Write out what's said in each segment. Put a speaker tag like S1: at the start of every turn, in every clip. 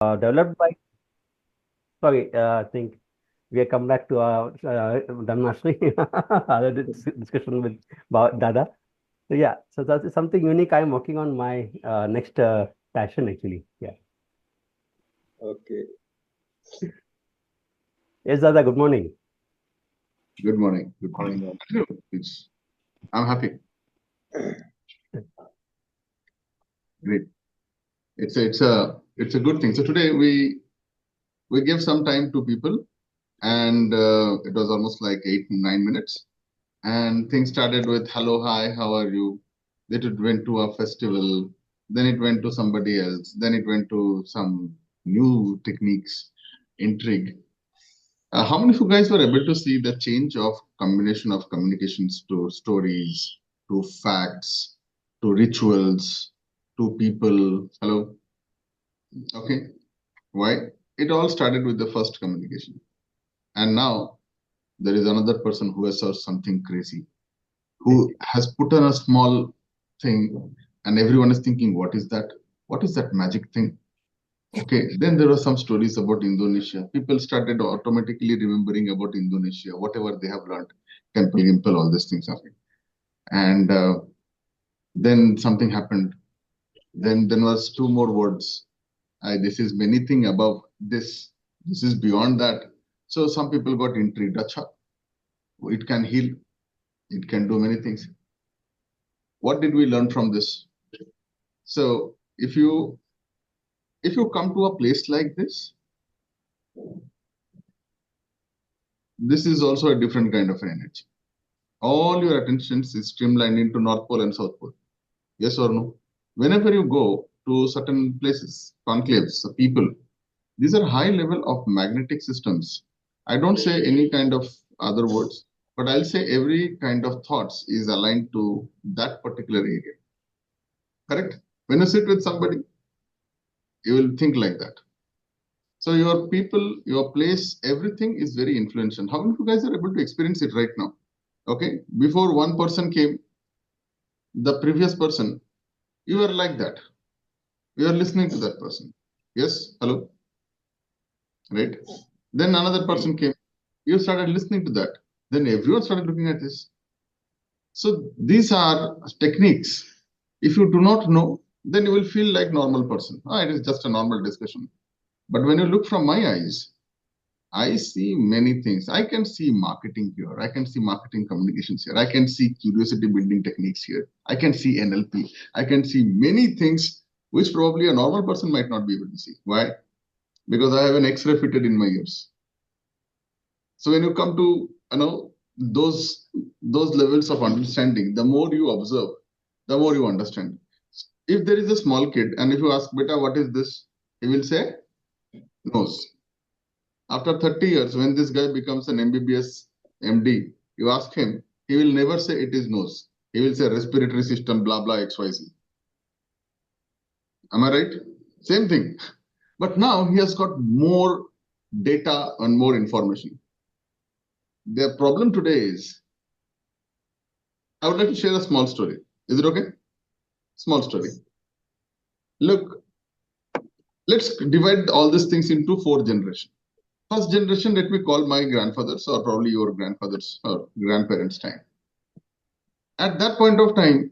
S1: developed by, sorry, I think we have come back to our Dhamnashri, other discussion with Dada. So yeah, so that is something unique. I'm working on my next passion actually. Yeah.
S2: Okay.
S1: Yes, Dada, good morning.
S3: Good morning. Good morning. I'm happy. Great. It's a good thing. So today we gave some time to people, and it was almost like 8-9 minutes, and things started with hello, hi, how are you? Then it went to a festival, then it went to somebody else, then it went to some new techniques, intrigue. How many of you guys were able to see the change of combination of communications to stories, to facts, to rituals, to people? Hello? Okay. Why? It all started with the first communication. And now there is another person who has said something crazy, who has put on a small thing, and everyone is thinking, what is that? What is that magic thing? Okay, then there were some stories about Indonesia. People started automatically remembering about Indonesia, whatever they have learned, temple, gimple, all these things happened. And then something happened. Then there was two more words. This is many thing above this. This is beyond that. So some people got intrigued. Acha, it can heal. It can do many things. What did we learn from this? So if you come to a place like this is also a different kind of an energy. All your attentions is streamlined into North Pole and South Pole. Yes or no? Whenever you go to certain places, conclaves, people, these are high level of magnetic systems. I don't say any kind of other words, but I'll say every kind of thoughts is aligned to that particular area. Correct? When you sit with somebody, you will think like that. So your people, your place, everything is very influential. How many of you guys are able to experience it right now? Okay, before one person came, the previous person, you are like that. You are listening to that person. Yes, hello, right? Then another person came. You started listening to that. Then everyone started looking at this. So these are techniques. If you do not know, then you will feel like normal person. It is just a normal discussion. But when you look from my eyes, I see many things. I can see marketing here. I can see marketing communications here. I can see curiosity building techniques here. I can see NLP. I can see many things which probably a normal person might not be able to see. Why? Because I have an X-ray fitted in my ears. So when you come to those levels of understanding, the more you observe, the more you understand. If there is a small kid and if you ask, Beta, what is this? He will say, nose. After 30 years, when this guy becomes an MBBS MD, you ask him, he will never say it is nose. He will say respiratory system, blah, blah, XYZ. Am I right? Same thing. But now he has got more data and more information. The problem today is, I would like to share a small story. Is it okay? Small story. Look, let's divide all these things into 4 generations. First generation, let me call my grandfathers or probably your grandfathers or grandparents' time. At that point of time,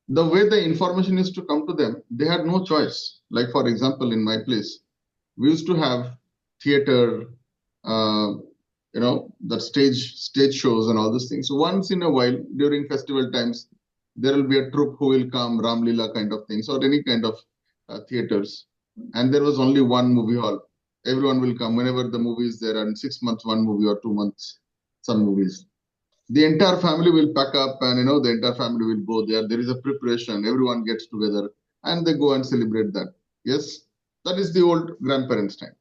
S3: the way the information is to come to them, they had no choice. Like, for example, in my place, we used to have theater, the stage shows and all those things. So once in a while, during festival times, there will be a troupe who will come, Ram Leela kind of things, or any kind of theaters. And there was only one movie hall. Everyone will come whenever the movie is there, and 6 months, one movie, or 2 months, some movies. The entire family will pack up and, the entire family will go there. There is a preparation. Everyone gets together and they go and celebrate that. Yes, that is the old grandparents' time.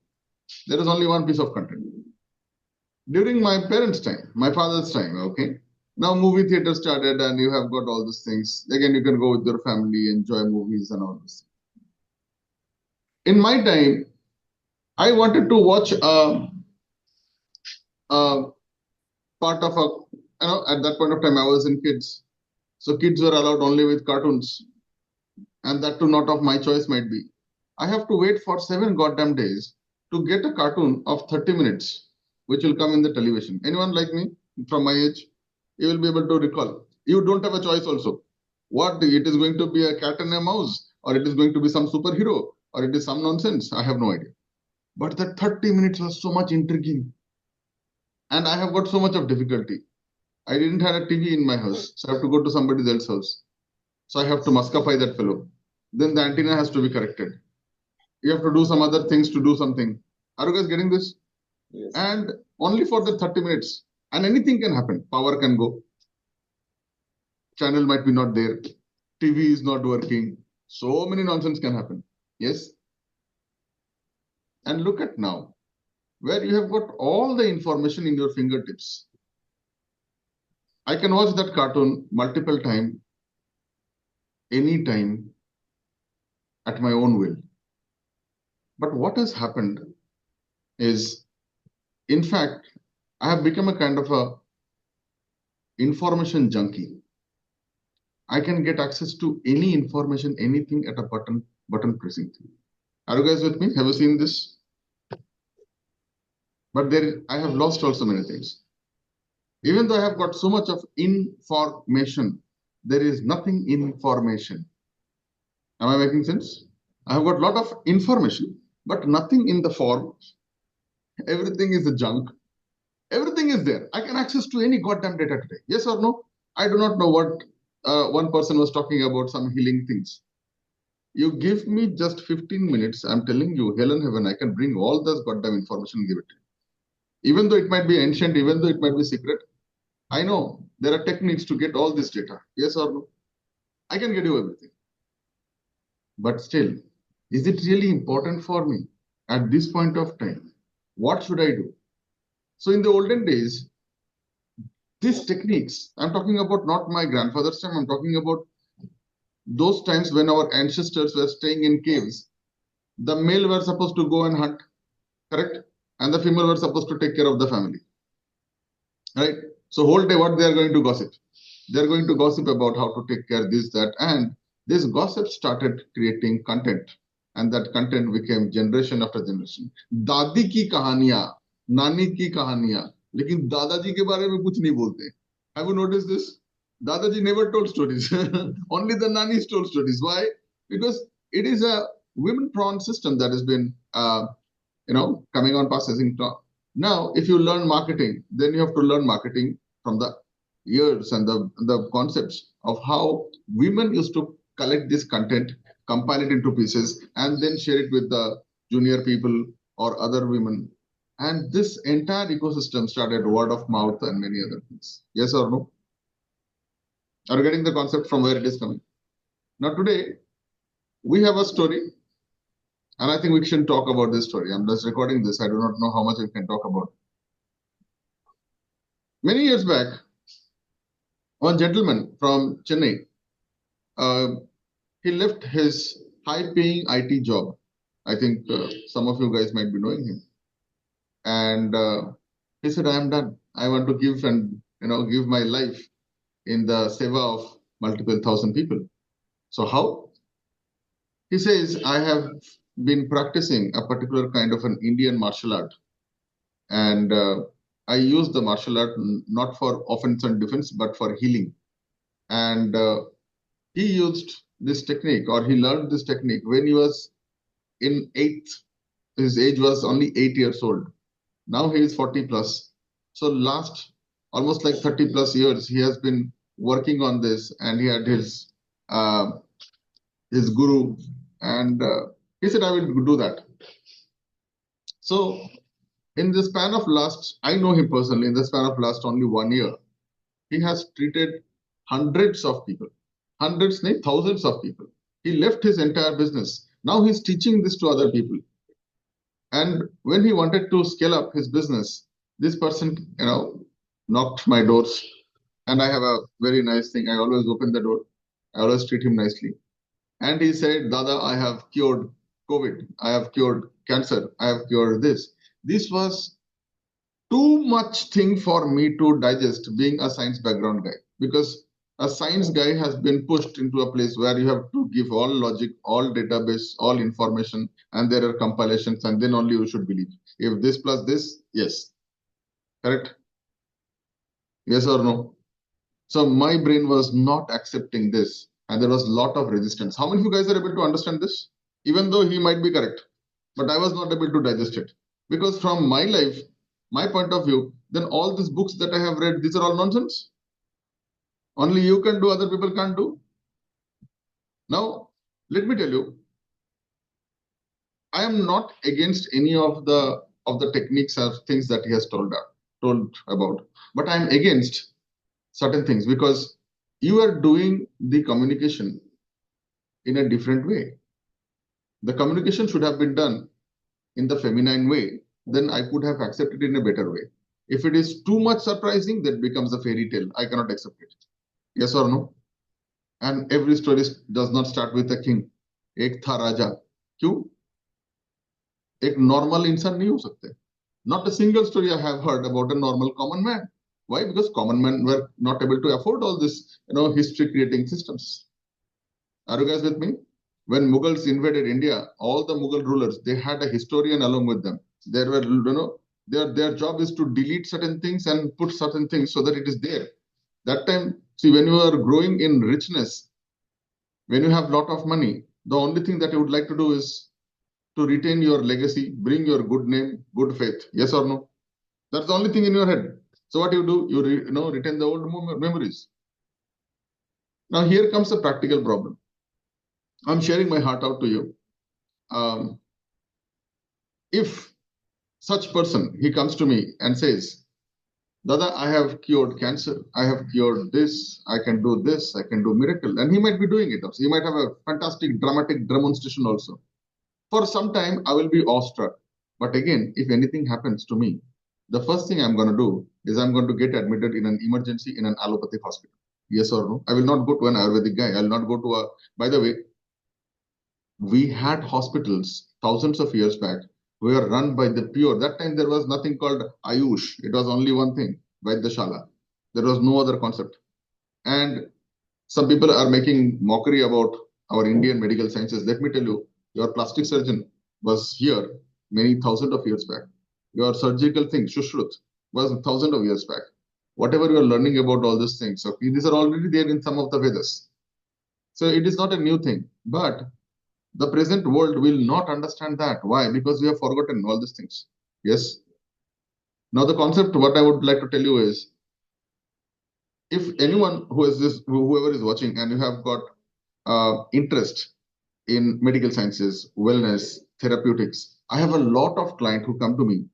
S3: There is only one piece of content. During my parents' time, my father's time, okay, now movie theater started and you have got all these things. Again, you can go with your family, enjoy movies and all this. In my time, I wanted to watch a part of at that point of time, I was in kids. So kids were allowed only with cartoons. And that too not of my choice might be. I have to wait for 7 goddamn days to get a cartoon of 30 minutes, which will come in the television. Anyone like me from my age? You will be able to recall. You don't have a choice also. What it is going to be a cat and a mouse, or it is going to be some superhero, or it is some nonsense. I have no idea. But that 30 minutes was so much intriguing. And I have got so much of difficulty. I didn't have a TV in my house, so I have to go to somebody else's house. So I have to muscafy that fellow. Then the antenna has to be corrected. You have to do some other things to do something. Are you guys getting this?
S2: Yes.
S3: And only for the 30 minutes. And anything can happen. Power can go. Channel might be not there. TV is not working. So many nonsense can happen. Yes. And look at now, where you have got all the information in your fingertips. I can watch that cartoon multiple times, anytime, at my own will. But what has happened is, in fact, I have become a kind of a information junkie. I can get access to any information, anything at a button pressing thing. Are you guys with me? Have you seen this? But I have lost also many things. Even though I have got so much of information, there is nothing in information. Am I making sense? I have got a lot of information, but nothing in the form. Everything is a junk. Everything is there. I can access to any goddamn data today. Yes or no? I do not know what one person was talking about, some healing things. You give me just 15 minutes, I'm telling you, hell and heaven, I can bring all this goddamn information and give it to you. Even though it might be ancient, even though it might be secret, I know there are techniques to get all this data. Yes or no? I can get you everything. But still, is it really important for me at this point of time? What should I do? So in the olden days, these techniques, I'm talking about not my grandfather's time, I'm talking about those times when our ancestors were staying in caves. The male were supposed to go and hunt, correct? And the female were supposed to take care of the family, right? So whole day, what they are going to gossip? They're going to gossip about how to take care of this, that, and this gossip started creating content. And that content became generation after generation. दादी की कहानियां, नानी की कहानियां, लेकिन दादाजी के बारे में कुछ नहीं बोलते. Have you noticed this? Dadaji never told stories. Only the nannies told stories. Why? Because it is a women-prawn system that has been, coming on processing. Now, if you learn marketing, then you have to learn marketing from the years and the concepts of how women used to collect this content, compile it into pieces, and then share it with the junior people or other women. And this entire ecosystem started word of mouth and many other things. Yes or no? Are you getting the concept from where it is coming? Now today, we have a story, and I think we should talk about this story. I'm just recording this. I do not know how much we can talk about. Many years back, one gentleman from Chennai, he left his high-paying IT job. I think some of you guys might be knowing him. And he said, I am done. I want to give and give my life in the seva of multiple thousand people. So how? He says, I have been practicing a particular kind of an Indian martial art. And I use the martial art not for offense and defense, but for healing. And he used this technique, or he learned this technique when he was in 8th. His age was only 8 years old. Now he is 40 plus. So last almost like 30 plus years, he has been working on this, and he had his guru, and he said, I will do that. So in the span of last, I know him personally, in the span of last only 1 year, he has treated hundreds of people, hundreds, thousands of people. He left his entire business. Now he's teaching this to other people. And when he wanted to scale up his business, this person, knocked my doors. And I have a very nice thing. I always open the door. I always treat him nicely. And he said, Dada, I have cured COVID. I have cured cancer. I have cured this. This was too much thing for me to digest, being a science background guy. Because a science guy has been pushed into a place where you have to give all logic, all database, all information, and there are compilations, and then only you should believe. If this plus this, yes. Correct? Yes or no? So my brain was not accepting this, and there was a lot of resistance. How many of you guys are able to understand this? Even though he might be correct, but I was not able to digest it. Because from my life, my point of view, then all these books that I have read, these are all nonsense. Only you can do, other people can't do. Now, let me tell you, I am not against any of the techniques or things that he has told about, but I am against certain things because you are doing the communication in a different way. The communication should have been done in the feminine way, then I could have accepted it in a better way. If it is too much surprising, that becomes a fairy tale. I cannot accept it. Yes or no? And every story does not start with a king. एक था राजा. क्यों? एक normal इंसान नहीं हो सकते. Not a single story I have heard about a normal common man. Why? Because common men were not able to afford all this, history creating systems. Are you guys with me? When Mughals invaded India, all the Mughal rulers, they had a historian along with them. There were, their job is to delete certain things and put certain things so that it is there. That time, see, when you are growing in richness, when you have a lot of money, the only thing that you would like to do is to retain your legacy, bring your good name, good faith. Yes or no? That's the only thing in your head. So what you do, you retain the old memories. Now here comes the practical problem. I'm sharing my heart out to you. If such person, he comes to me and says, Dada, I have cured cancer. I have cured this. I can do this. I can do miracle. And he might be doing it also. He might have a fantastic dramatic demonstration also. For some time, I will be awestruck. But again, if anything happens to me, the first thing I'm going to do is I'm going to get admitted in an emergency in an allopathic hospital. Yes or no? I will not go to an Ayurvedic guy. I will not go to a... By the way, we had hospitals thousands of years back were run by the pure. That time there was nothing called Ayush. It was only one thing, Vaidyashala. There was no other concept. And some people are making mockery about our Indian medical sciences. Let me tell you, your plastic surgeon was here many thousands of years back. Your surgical thing, Shushrut, was thousands of years back. Whatever you are learning about all these things, okay, these are already there in some of the Vedas. So it is not a new thing. But the present world will not understand that. Why? Because we have forgotten all these things. Yes. Now the concept, what I would like to tell you is, if anyone who is this, whoever is watching, and you have got interest in medical sciences, wellness, therapeutics, I have a lot of clients who come to me.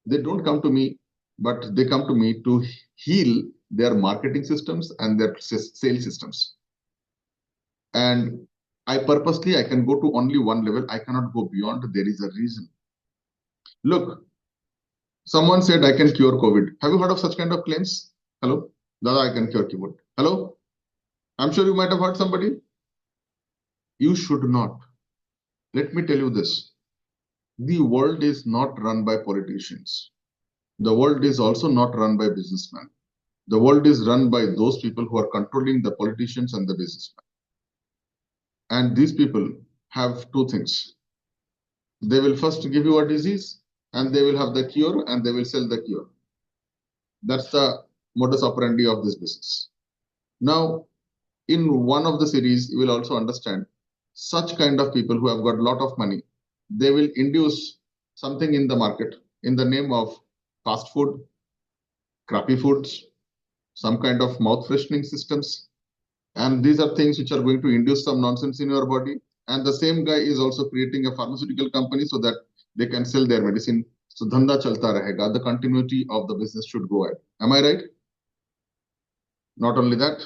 S3: They don't come to me, but they come to me to heal their marketing systems and their sales systems. And I can go to only one level. I cannot go beyond. There is a reason. Look, someone said I can cure COVID. Have you heard of such kind of claims? Hello? Dada, I can cure COVID. Hello? I'm sure you might have heard somebody. You should not. Let me tell you this. The world is not run by politicians. The world is also not run by businessmen. The world is run by those people who are controlling the politicians and the businessmen. And these people have two things. They will first give you a disease, and they will have the cure, and they will sell the cure. That's the modus operandi of this business. Now, in one of the series, you will also understand such kind of people who have got a lot of money. They will induce something in the market in the name of fast food, crappy foods, some kind of mouth freshening systems. And these are things which are going to induce some nonsense in your body. And the same guy is also creating a pharmaceutical company so that they can sell their medicine. So dhanda chalta rahega. The continuity of the business should go ahead. Am I right? Not only that,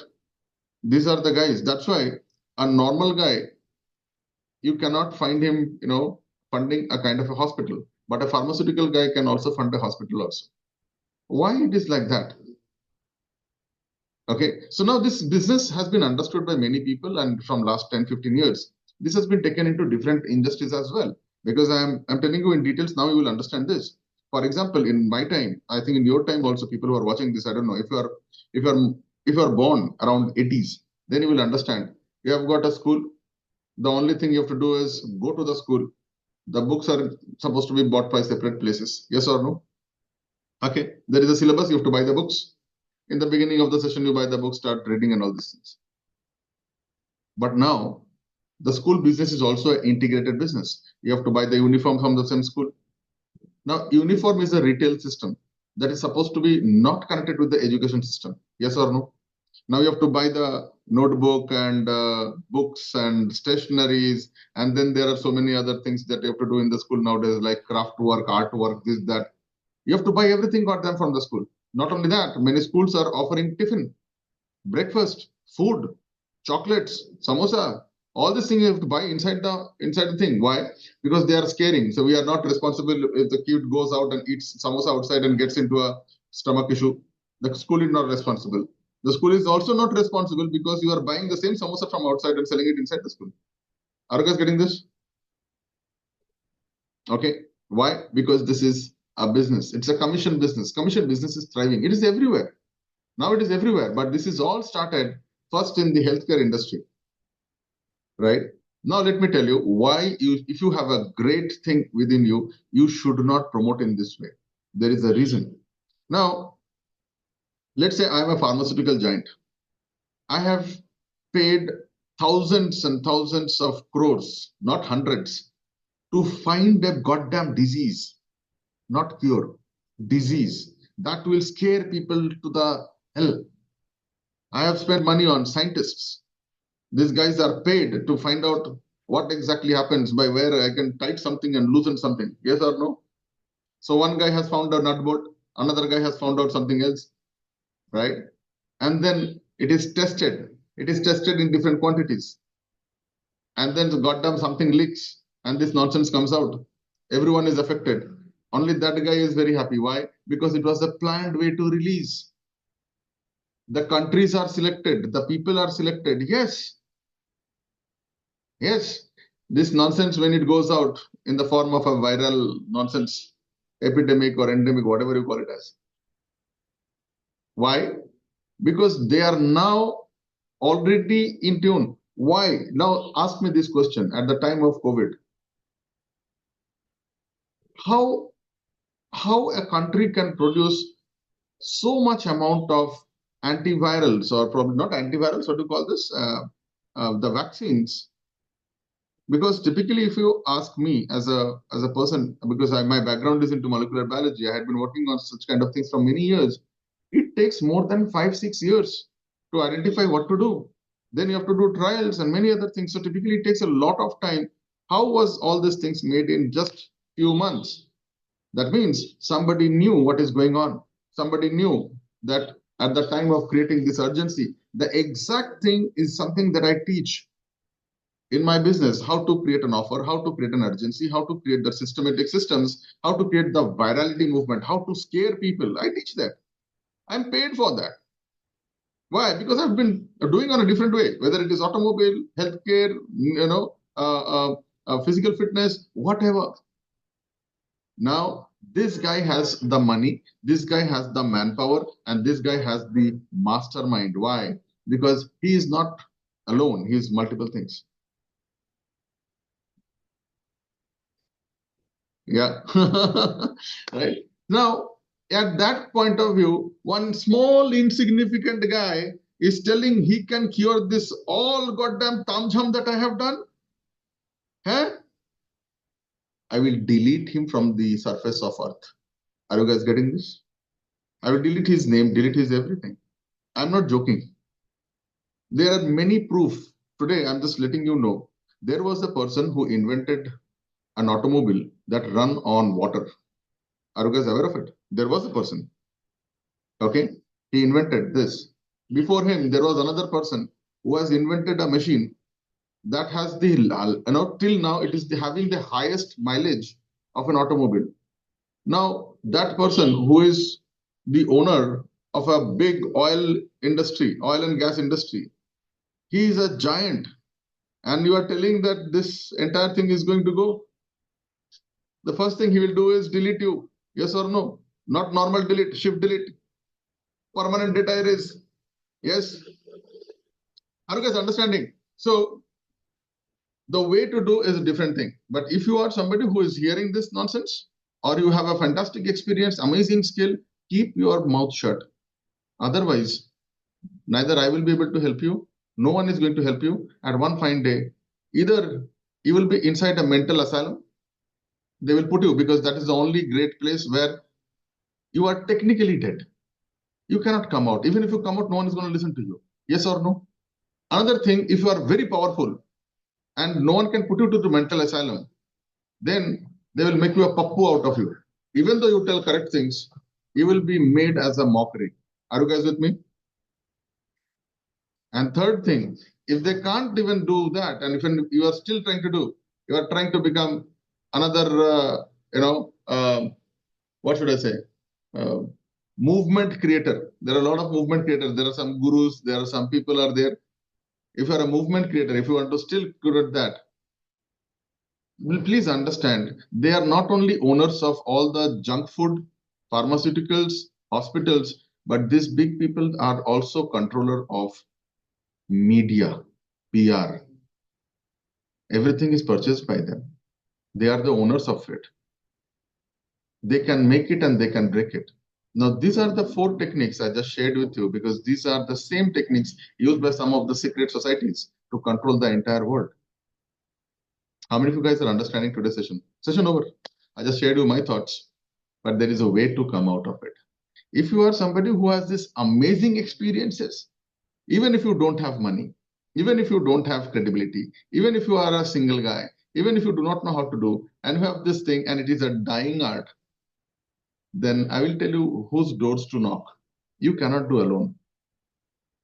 S3: these are the guys. That's why a normal guy, you cannot find him, funding a kind of a hospital. But a pharmaceutical guy can also fund a hospital also. Why it is like that? Okay, so now this business has been understood by many people, and from last 10, 15 years, this has been taken into different industries as well. Because I'm telling you in details, now you will understand this. For example, in my time, I think in your time also, people who are watching this, I don't know, if you are if you are born around 80s, then you will understand. You have got a school. The only thing you have to do is go to the school. The books are supposed to be bought by separate places. Yes or no? Okay. There is a syllabus. You have to buy the books. In the beginning of the session, you buy the book, start reading and all these things. But now, the school business is also an integrated business. You have to buy the uniform from the same school. Now, uniform is a retail system that is supposed to be not connected with the education system. Yes or no? Now you have to buy the notebook and books and stationaries. And then there are so many other things that you have to do in the school nowadays, like craft work, artwork, this, that. You have to buy everything got them from the school. Not only that, many schools are offering tiffin, breakfast, food, chocolates, samosa. All these things you have to buy inside the thing. Why? Because they are scaring. So we are not responsible if the kid goes out and eats samosa outside and gets into a stomach issue. The school is not responsible. The school is also not responsible because you are buying the same samosa from outside and selling it inside the school. Are you guys getting this? Okay. Why? Because this is a business. It's a commission business. Commission business is thriving. It is everywhere. Now it is everywhere. But this is all started first in the healthcare industry. Right? Now let me tell you why if you have a great thing within you, you should not promote in this way. There is a reason. Now, let's say I'm a pharmaceutical giant. I have paid thousands and thousands of crores, not hundreds, to find a goddamn disease, not cure, disease that will scare people to the hell. I have spent money on scientists. These guys are paid to find out what exactly happens by where I can tight something and loosen something. Yes or no? So one guy has found a nut bolt, another guy has found out something else, right? And then it is tested. It is tested in different quantities. And then goddamn something leaks and this nonsense comes out. Everyone is affected. Only that guy is very happy. Why? Because it was a planned way to release. The countries are selected. The people are selected. Yes. Yes. This nonsense, when it goes out in the form of a viral nonsense, epidemic or endemic, whatever you call it as. Why? Because they are now already in tune. Why? Now ask me this question at the time of COVID. How a country can produce so much amount of antivirals, or probably not antivirals, what do you call this? The vaccines. Because typically, if you ask me as a person, because my background is into molecular biology, I had been working on such kind of things for many years. It takes more than 5-6 years to identify what to do. Then you have to do trials and many other things. So typically, it takes a lot of time. How was all these things made in just few months? That means somebody knew what is going on. Somebody knew that at the time of creating this urgency, the exact thing is something that I teach in my business, how to create an offer, how to create an urgency, how to create the systematic systems, how to create the virality movement, how to scare people. I teach that. I'm paid for that. Why? Because I've been doing on a different way, whether it is automobile, healthcare, physical fitness, whatever. Now, this guy has the money, this guy has the manpower, and this guy has the mastermind. Why? Because he is not alone. He is multiple things. Yeah. Right. Now, at that point of view, one small insignificant guy is telling he can cure this all goddamn tamjham that I have done. Huh? I will delete him from the surface of earth. Are you guys getting this? I will delete his name, delete his everything. I'm not joking. There are many proof. Today, I'm just letting you know. There was a person who invented an automobile that run on water. Are you guys aware of it? There was a person. Okay. He invented this. Before him, there was another person who has invented a machine that has the, till now, it is having the highest mileage of an automobile. Now, that person who is the owner of a big oil industry, oil and gas industry, he is a giant. And you are telling that this entire thing is going to go. The first thing he will do is delete you. Yes or no? Not normal delete, shift delete, permanent data erase. Yes. Are you guys understanding? So the way to do is a different thing. But if you are somebody who is hearing this nonsense, or you have a fantastic experience, amazing skill, keep your mouth shut. Otherwise, neither I will be able to help you, no one is going to help you. At one fine day, either you will be inside a mental asylum, they will put you, because that is the only great place where you are technically dead. You cannot come out. Even if you come out, no one is going to listen to you. Yes or no? Another thing, if you are very powerful and no one can put you to the mental asylum, then they will make you a pappu out of you. Even though you tell correct things, you will be made as a mockery. Are you guys with me? And third thing, if they can't even do that, and if you are still trying to do, you are trying to become another, what should I say? Movement creator. There are a lot of movement creators. There are some gurus. There are some people are there. If you are a movement creator, if you want to still create that, well, please understand, they are not only owners of all the junk food, pharmaceuticals, hospitals, but these big people are also controller of media, PR. Everything is purchased by them. They are the owners of it. They can make it and they can break it. Now, these are the 4 techniques I just shared with you, because these are the same techniques used by some of the secret societies to control the entire world. How many of you guys are understanding today's session? Session over. I just shared you my thoughts, but there is a way to come out of it. If you are somebody who has these amazing experiences, even if you don't have money, even if you don't have credibility, even if you are a single guy, even if you do not know how to do, and you have this thing and it is a dying art, then I will tell you whose doors to knock. You cannot do alone.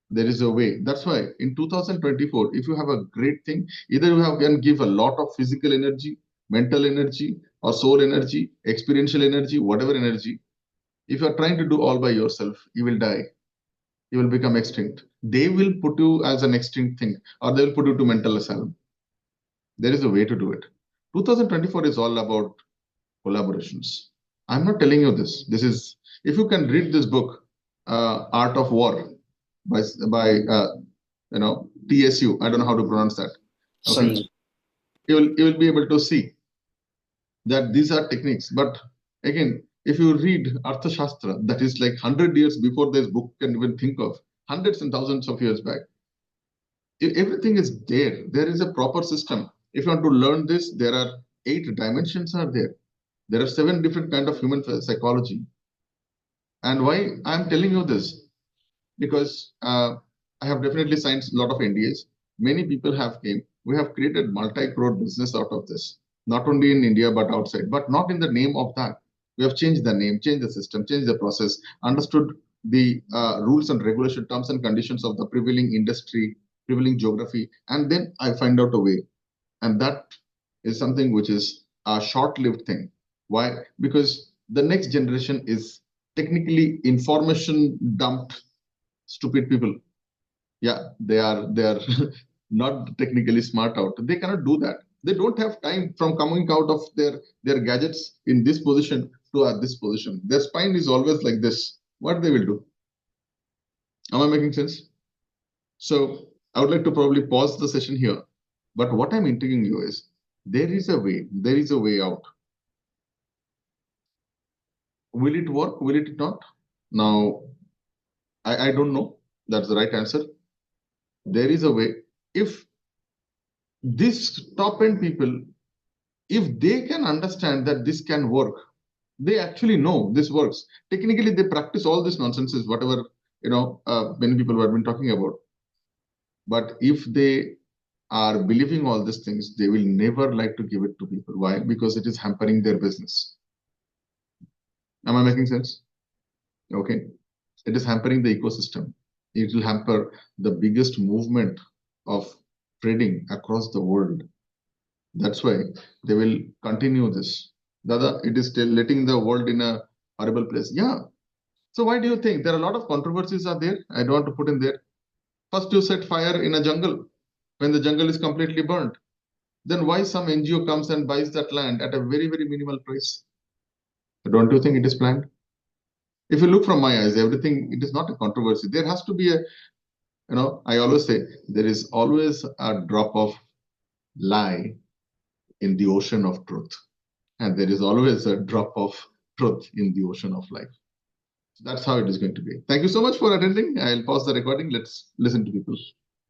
S3: There is a way. That's why in 2024, if you have a great thing, either you can give a lot of physical energy, mental energy, or soul energy, experiential energy, whatever energy. If you are trying to do all by yourself, you will die. You will become extinct. They will put you as an extinct thing, or they will put you to mental asylum. There is a way to do it. 2024 is all about collaborations. I'm not telling you this. This is, if you can read this book, Art of War, by TSU. I don't know how to pronounce that. Okay. You will be able to see that these are techniques. But again, if you read Arthashastra, that is like 100 years before this book can even think of, hundreds and thousands of years back. Everything is there. There is a proper system. If you want to learn this, there are 8 dimensions are there. There are 7 different kinds of human psychology. And why I'm telling you this? Because I have definitely signed a lot of NDAs. Many people have came. We have created multi-crore business out of this, not only in India, but outside, but not in the name of that. We have changed the name, changed the system, changed the process, understood the rules and regulation, terms and conditions of the prevailing industry, prevailing geography, and then I find out a way. And that is something which is a short-lived thing. Why? Because the next generation is technically information dumped stupid people. Yeah, they are not technically smart out. They cannot do that. They don't have time from coming out of their gadgets in this position to this position. Their spine is always like this. What they will do? Am I making sense? So I would like to probably pause the session here. But what I'm intriguing you is there is a way. There is a way out. Will it work? Will it not? Now, I don't know. That's the right answer. There is a way. If these top-end people, if they can understand that this can work, they actually know this works. Technically, they practice all this nonsense, whatever many people have been talking about. But if they are believing all these things, they will never like to give it to people. Why? Because it is hampering their business. Am I making sense? Okay. It is hampering the ecosystem. It will hamper the biggest movement of trading across the world. That's why they will continue this. Dada, it is still letting the world in a horrible place. Yeah. So why do you think there are a lot of controversies are there? I don't want to put in there. First, you set fire in a jungle when the jungle is completely burnt. Then why some NGO comes and buys that land at a very, very minimal price? Don't you think it is planned? If you look from my eyes, everything, it is not a controversy. There has to be a I always say there is always a drop of lie in the ocean of truth, and there is always a drop of truth in the ocean of life. So that's how it is going to be. Thank you so much for attending. I'll pause the recording. Let's listen to people.